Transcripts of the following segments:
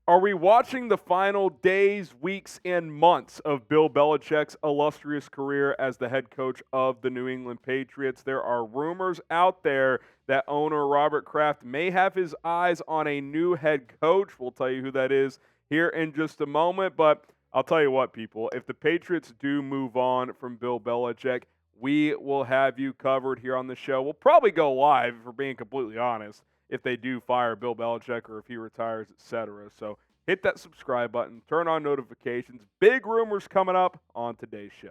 Are we watching the final days, weeks, and months of Bill Belichick's illustrious career as the head coach of the New England Patriots? There are rumors out there that owner Robert Kraft may have his eyes on a new head coach. We'll tell you who that is here in just a moment. But I'll tell you what, people, if the Patriots do move on from Bill Belichick, we will have you covered here on the show. We'll probably go live, if we're being completely honest, if they do fire Bill Belichick or if he retires, etc. So hit that subscribe button, turn on notifications. Big rumors coming up on today's show.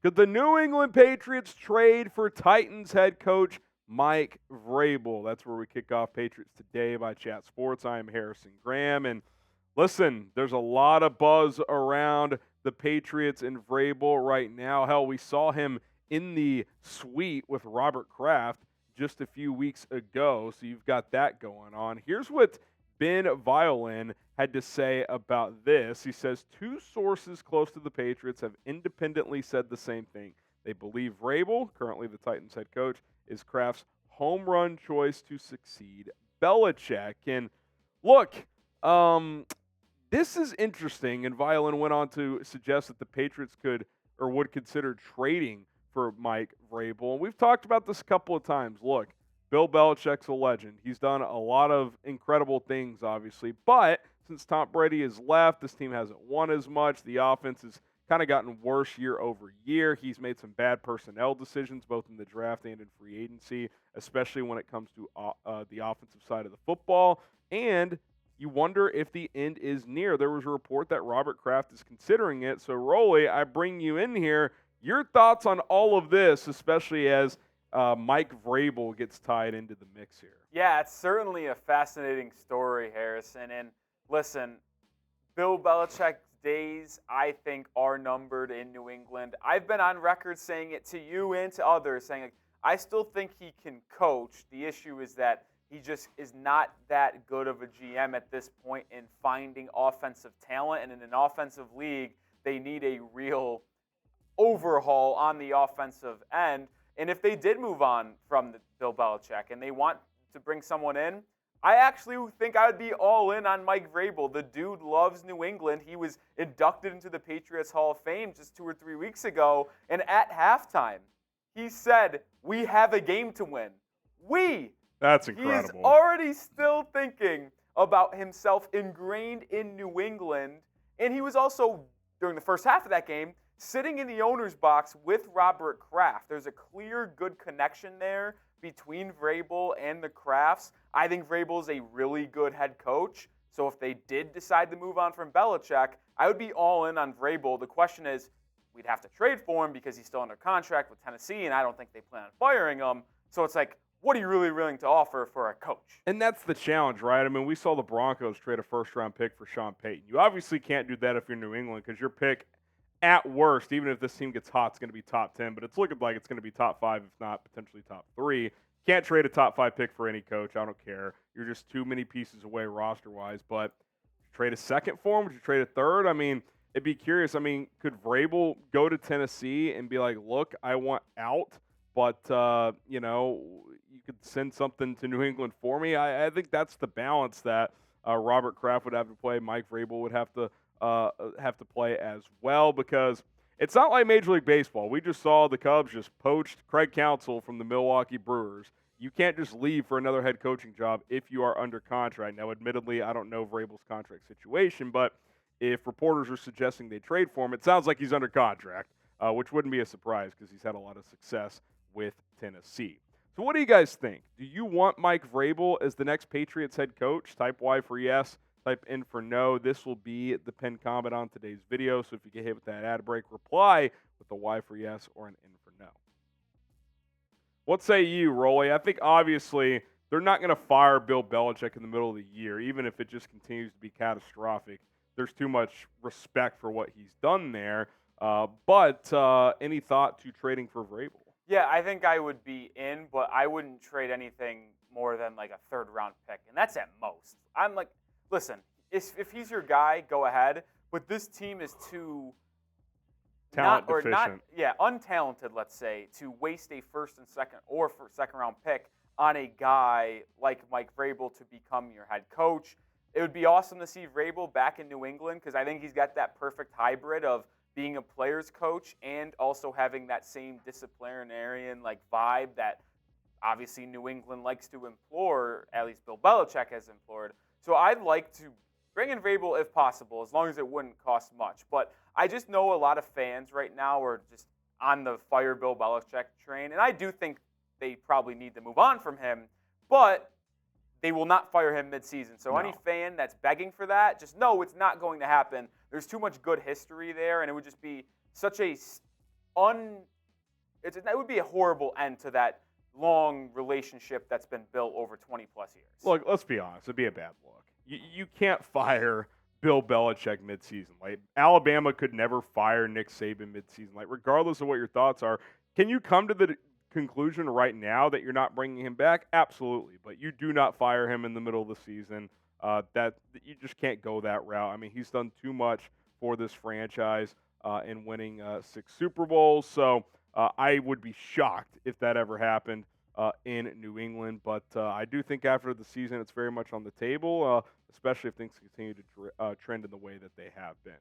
Could the New England Patriots trade for Titans head coach Mike Vrabel? That's where we kick off Patriots Today by Chat Sports. I am Harrison Graham, and listen, there's a lot of buzz around the Patriots and Vrabel right now. Hell, we saw him in the suite with Robert Kraft just a few weeks ago, so you've got that going on. Here's what Ben Violin had to say about this. He says, 2 sources close to the Patriots have independently said the same thing. They believe Vrabel, currently the Titans head coach, is Kraft's home run choice to succeed Belichick. And look, this is interesting, and Violin went on to suggest that the Patriots could or would consider trading for Mike Vrabel. And we've talked about this a couple of times. Look, Bill Belichick's a legend. He's done a lot of incredible things, obviously. But since Tom Brady has left, this team hasn't won as much. The offense has kind of gotten worse year over year. He's made some bad personnel decisions, both in the draft and in free agency, especially when it comes to the offensive side of the football. And you wonder if the end is near. There was a report that Robert Kraft is considering it. So, Rolly, I bring you in here. Your thoughts on all of this, especially as Mike Vrabel gets tied into the mix here. Yeah, it's certainly a fascinating story, Harrison. And listen, Bill Belichick's days, I think, are numbered in New England. I've been on record saying it to you and to others, saying, like, I still think he can coach. The issue is that he just is not that good of a GM at this point in finding offensive talent. And in an offensive league, they need a real overhaul on the offensive end. And if they did move on from Bill Belichick and they want to bring someone in, I actually think I would be all in on Mike Vrabel. The dude loves New England. He was inducted into the Patriots Hall of Fame just 2 or 3 weeks ago. And at halftime, he said, "We have a game to win." That's incredible. He is already still thinking about himself ingrained in New England. And he was also, during the first half of that game, sitting in the owner's box with Robert Kraft. There's a clear, good connection there between Vrabel and the Krafts. I think Vrabel is a really good head coach. So if they did decide to move on from Belichick, I would be all in on Vrabel. The question is, we'd have to trade for him because he's still under contract with Tennessee, and I don't think they plan on firing him. So it's like, what are you really willing to offer for a coach? And that's the challenge, right? I mean, we saw the Broncos trade a first-round pick for Sean Payton. You obviously can't do that if you're New England because your pick, at worst, even if this team gets hot, it's going to be top 10, but it's looking like it's going to be top 5, if not potentially top 3. Can't trade a top 5 pick for any coach. I don't care. You're just too many pieces away roster-wise. But trade a second for him? Would you trade a third? I mean, it'd be curious. I mean, could Vrabel go to Tennessee and be like, look, I want out, but, you could send something to New England for me? I think that's the balance that Robert Kraft would have to play. Mike Vrabel would have to play as well, because it's not like Major League Baseball. We just saw the Cubs just poached Craig Counsell from the Milwaukee Brewers. You can't just leave for another head coaching job if you are under contract. Now, admittedly, I don't know Vrabel's contract situation, but if reporters are suggesting they trade for him, it sounds like he's under contract, which wouldn't be a surprise because he's had a lot of success with Tennessee. So what do you guys think? Do you want Mike Vrabel as the next Patriots head coach? Type Y for yes. Type in for no. This will be the pinned comment on today's video. So if you get hit with that ad break, reply with a Y for yes or an N for no. What say you, Rolly? I think obviously they're not going to fire Bill Belichick in the middle of the year, even if it just continues to be catastrophic. There's too much respect for what he's done there. But any thought to trading for Vrabel? Yeah, I think I would be in, but I wouldn't trade anything more than like a third-round pick, and that's at most. I'm like, listen, if he's your guy, go ahead, but this team is too talent deficient. Untalented, let's say, to waste a first and second round pick on a guy like Mike Vrabel to become your head coach. It would be awesome to see Vrabel back in New England because I think he's got that perfect hybrid of being a player's coach and also having that same disciplinarian vibe that obviously New England likes to implore, at least Bill Belichick has implored. So I'd like to bring in Vrabel if possible, as long as it wouldn't cost much. But I just know a lot of fans right now are just on the fire Bill Belichick train, and I do think they probably need to move on from him, but they will not fire him midseason. So any fan that's begging for that, just know it's not going to happen. There's too much good history there, and it would just be such it would be a horrible end to that long relationship that's been built over 20-plus years. Look, let's be honest. It'd be a bad look. You can't fire Bill Belichick midseason. Alabama could never fire Nick Saban midseason. Regardless of what your thoughts are, can you come to the conclusion right now that you're not bringing him back? Absolutely, but you do not fire him in the middle of the season. That you just can't go that route. I mean, he's done too much for this franchise in winning 6 Super Bowls. So I would be shocked if that ever happened in New England. But I do think after the season, it's very much on the table, especially if things continue to trend in the way that they have been.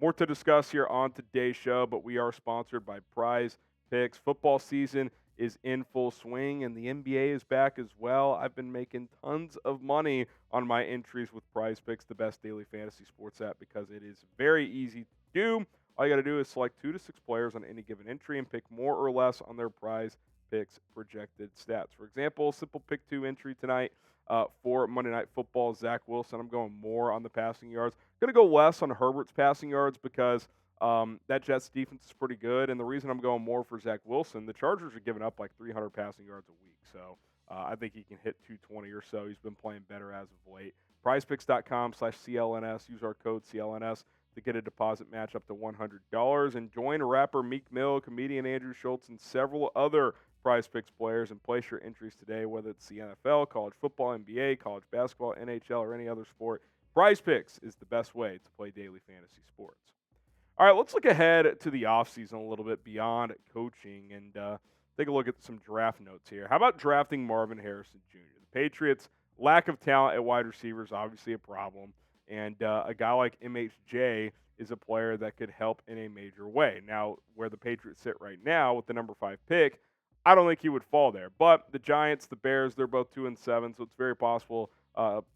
More to discuss here on today's show, but we are sponsored by Prize Picks. Football season is in full swing, and the NBA is back as well. I've been making tons of money on my entries with Prize Picks, the best daily fantasy sports app, because it is very easy to do. All you got to do is select 2 to 6 players on any given entry and pick more or less on their Prize Picks projected stats. For example, simple pick 2 entry tonight for Monday Night Football, Zach Wilson. I'm going more on the passing yards. Going to go less on Herbert's passing yards because that Jets defense is pretty good, and the reason I'm going more for Zach Wilson, the Chargers are giving up 300 passing yards a week, so I think he can hit 220 or so. He's been playing better as of late. PrizePicks.com/CLNS. Use our code CLNS to get a deposit match up to $100, and join rapper Meek Mill, comedian Andrew Schultz, and several other Prize Picks players, and place your entries today, whether it's the NFL, college football, NBA, college basketball, NHL, or any other sport. Prize Picks is the best way to play daily fantasy sports. All right, let's look ahead to the offseason a little bit beyond coaching and take a look at some draft notes here. How about drafting Marvin Harrison Jr.? The Patriots' lack of talent at wide receiver is obviously a problem, and a guy like MHJ is a player that could help in a major way. Now, where the Patriots sit right now with the number 5 pick, I don't think he would fall there. But the Giants, the Bears, they're both 2-7, so it's very possible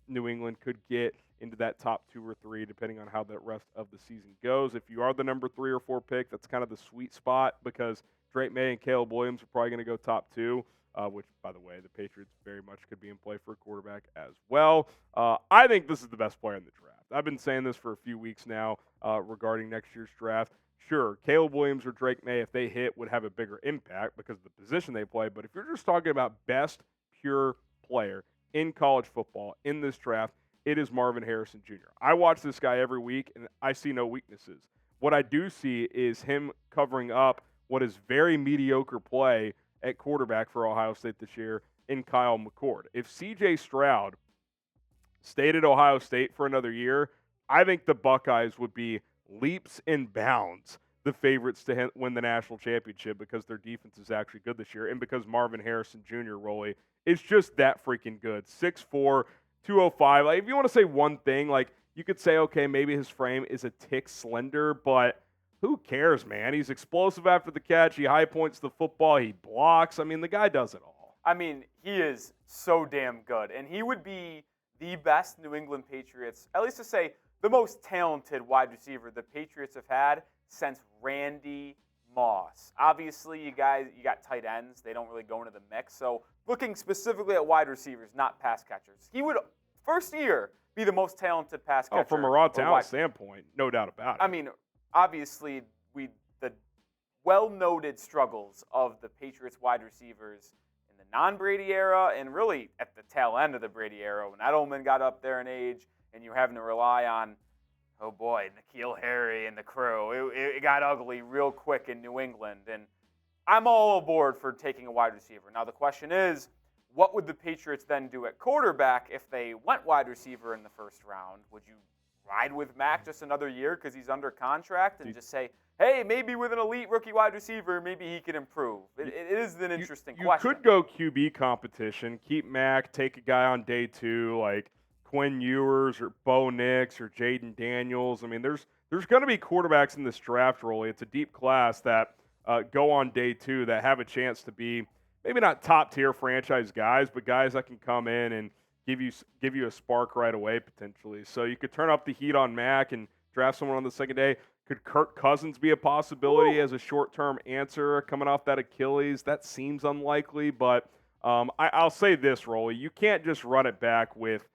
New England could get into that top 2 or 3, depending on how the rest of the season goes. If you are the number 3 or 4 pick, that's kind of the sweet spot because Drake May and Caleb Williams are probably going to go top 2, which, by the way, the Patriots very much could be in play for a quarterback as well. I think this is the best player in the draft. I've been saying this for a few weeks now regarding next year's draft. Sure, Caleb Williams or Drake May, if they hit, would have a bigger impact because of the position they play. But if you're just talking about best pure player in college football in this draft, it is Marvin Harrison Jr. I watch this guy every week, and I see no weaknesses. What I do see is him covering up what is very mediocre play at quarterback for Ohio State this year in Kyle McCord. If C.J. Stroud stayed at Ohio State for another year, I think the Buckeyes would be leaps and bounds the favorites to win the national championship because their defense is actually good this year and because Marvin Harrison Jr., Rolly, is just that freaking good. 6'4", 205. If you want to say one thing, you could say, okay, maybe his frame is a tick slender, but who cares, man? He's explosive after the catch. He high points the football. He blocks. I mean, the guy does it all. I mean, he is so damn good, and he would be the best New England Patriots, at least to say the most talented wide receiver the Patriots have had since Randy Moss. Obviously, you got tight ends. They don't really go into the mix. So looking specifically at wide receivers, not pass catchers, he would, first year, be the most talented pass catcher. Oh, from a raw talent standpoint, no doubt about it. I mean, obviously, the well-noted struggles of the Patriots wide receivers in the non-Brady era and really at the tail end of the Brady era when Edelman got up there in age and you're having to rely on, oh boy, N'Keal Harry and the crew. It got ugly real quick in New England, and I'm all aboard for taking a wide receiver. Now the question is, what would the Patriots then do at quarterback if they went wide receiver in the first round? Would you ride with Mac just another year because he's under contract and just say, hey, maybe with an elite rookie wide receiver, maybe he can improve. It is an interesting question. You could go QB competition, keep Mac, take a guy on day 2 like Quinn Ewers or Bo Nix or Jaden Daniels. I mean, there's going to be quarterbacks in this draft, Rolly. It's a deep class that go on day 2 that have a chance to be maybe not top-tier franchise guys, but guys that can come in and give you a spark right away potentially. So you could turn up the heat on Mac and draft someone on the second day. Could Kirk Cousins be a possibility as a short-term answer coming off that Achilles? That seems unlikely, but I'll say this, Rolly. You can't just run it back with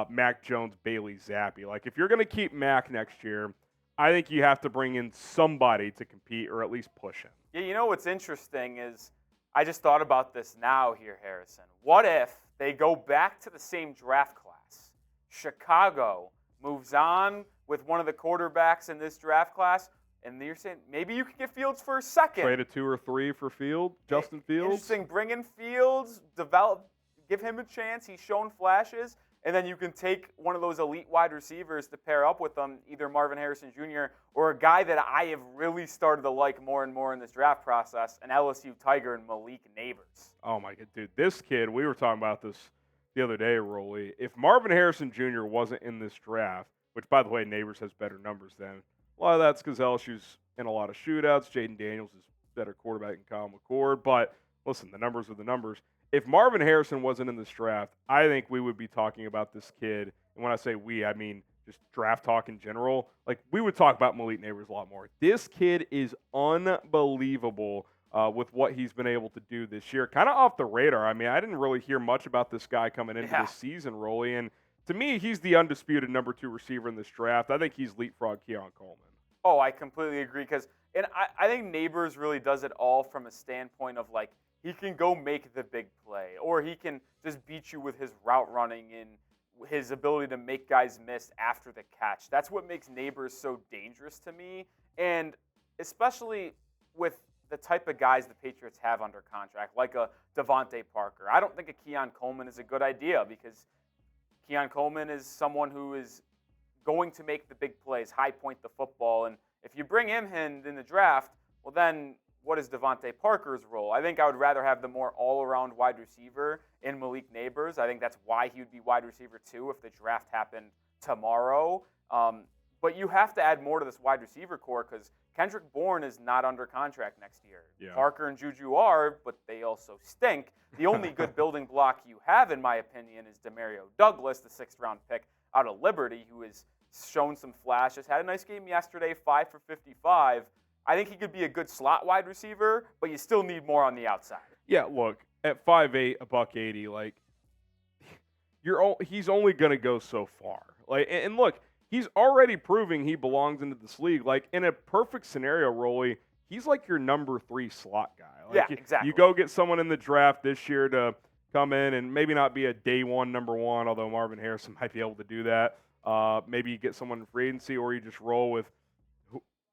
Mac Jones, Bailey Zappi. Like, if you're going to keep Mac next year, I think you have to bring in somebody to compete or at least push him. Yeah, you know what's interesting is I just thought about this now here, Harrison. What if they go back to the same draft class? Chicago moves on with one of the quarterbacks in this draft class, and you're saying maybe you can get Fields for a second. Trade a 2 or 3 for Justin Fields. Interesting. Bring in Fields, give him a chance. He's shown flashes. And then you can take one of those elite wide receivers to pair up with them, either Marvin Harrison Jr. or a guy that I have really started to like more and more in this draft process, an LSU Tiger and Malik Nabers. Oh, my God, dude. This kid, we were talking about this the other day, Rolly. If Marvin Harrison Jr. wasn't in this draft, which, by the way, Nabers has better numbers than, a lot of that's because LSU's in a lot of shootouts. Jaden Daniels is better quarterback than Kyle McCord. But, listen, the numbers are the numbers. If Marvin Harrison wasn't in this draft, I think we would be talking about this kid. And when I say we, I mean just draft talk in general. Like, we would talk about Malik Nabers a lot more. This kid is unbelievable with what he's been able to do this year. Kind of off the radar. I mean, I didn't really hear much about this guy coming into this season, Rolly. And to me, he's the undisputed number 2 receiver in this draft. I think he's leapfrog Keon Coleman. Oh, I completely agree. And I think Nabers really does it all from a standpoint of, like, he can go make the big play, or he can just beat you with his route running and his ability to make guys miss after the catch. That's what makes Nabers so dangerous to me, and especially with the type of guys the Patriots have under contract, like a Devontae Parker. I don't think a Keon Coleman is a good idea because Keon Coleman is someone who is going to make the big plays, high point the football, and if you bring him in the draft, well then what is Devontae Parker's role? I think I would rather have the more all-around wide receiver in Malik Nabers. I think that's why he would be wide receiver 2 if the draft happened tomorrow. But you have to add more to this wide receiver core because Kendrick Bourne is not under contract next year. Yeah. Parker and Juju are, but they also stink. The only good building block you have, in my opinion, is Demario Douglas, the 6th-round pick out of Liberty, who has shown some flashes. Had a nice game yesterday, 5 for 55. I think he could be a good slot wide receiver, but you still need more on the outside. Yeah, look, at 5'8", $180, like, he's only going to go so far. Like, and look, he's already proving he belongs into this league. Like, in a perfect scenario, Rolly, he's like your number 3 slot guy. Like, yeah, exactly. You go get someone in the draft this year to come in and maybe not be a day 1 number 1, although Marvin Harrison might be able to do that. Maybe you get someone in free agency, or you just roll with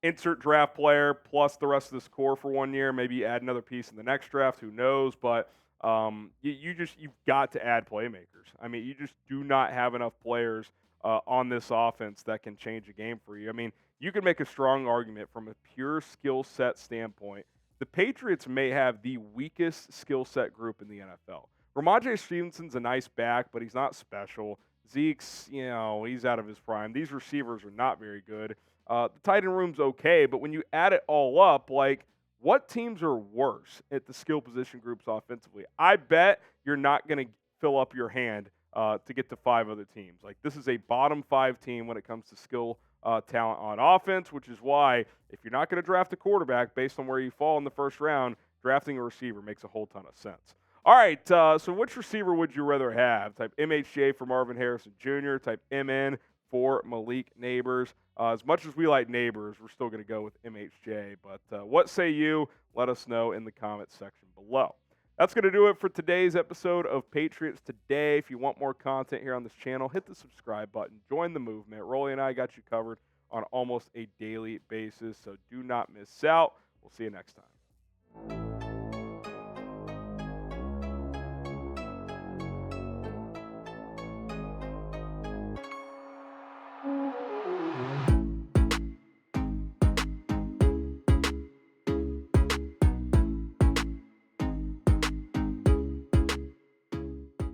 insert draft player plus the rest of this core for 1 year. Maybe add another piece in the next draft. Who knows? But you've got to add playmakers. I mean, you just do not have enough players on this offense that can change a game for you. I mean, you can make a strong argument from a pure skill set standpoint. The Patriots may have the weakest skill set group in the NFL. Ramondre Stevenson's a nice back, but he's not special. Zeke's, he's out of his prime. These receivers are not very good. The tight end room's okay, but when you add it all up, like, what teams are worse at the skill position groups offensively? I bet you're not going to fill up your hand to get to 5 other teams. Like, this is a bottom 5 team when it comes to skill talent on offense, which is why if you're not going to draft a quarterback based on where you fall in the first round, drafting a receiver makes a whole ton of sense. All right, so which receiver would you rather have? Type MHJ for Marvin Harrison Jr., type MN for Malik Nabers. As much as we like Nabers, we're still going to go with MHJ. But what say you? Let us know in the comments section below. That's going to do it for today's episode of Patriots Today. If you want more content here on this channel, hit the subscribe button. Join the movement. Rolly and I got you covered on almost a daily basis, so do not miss out. We'll see you next time.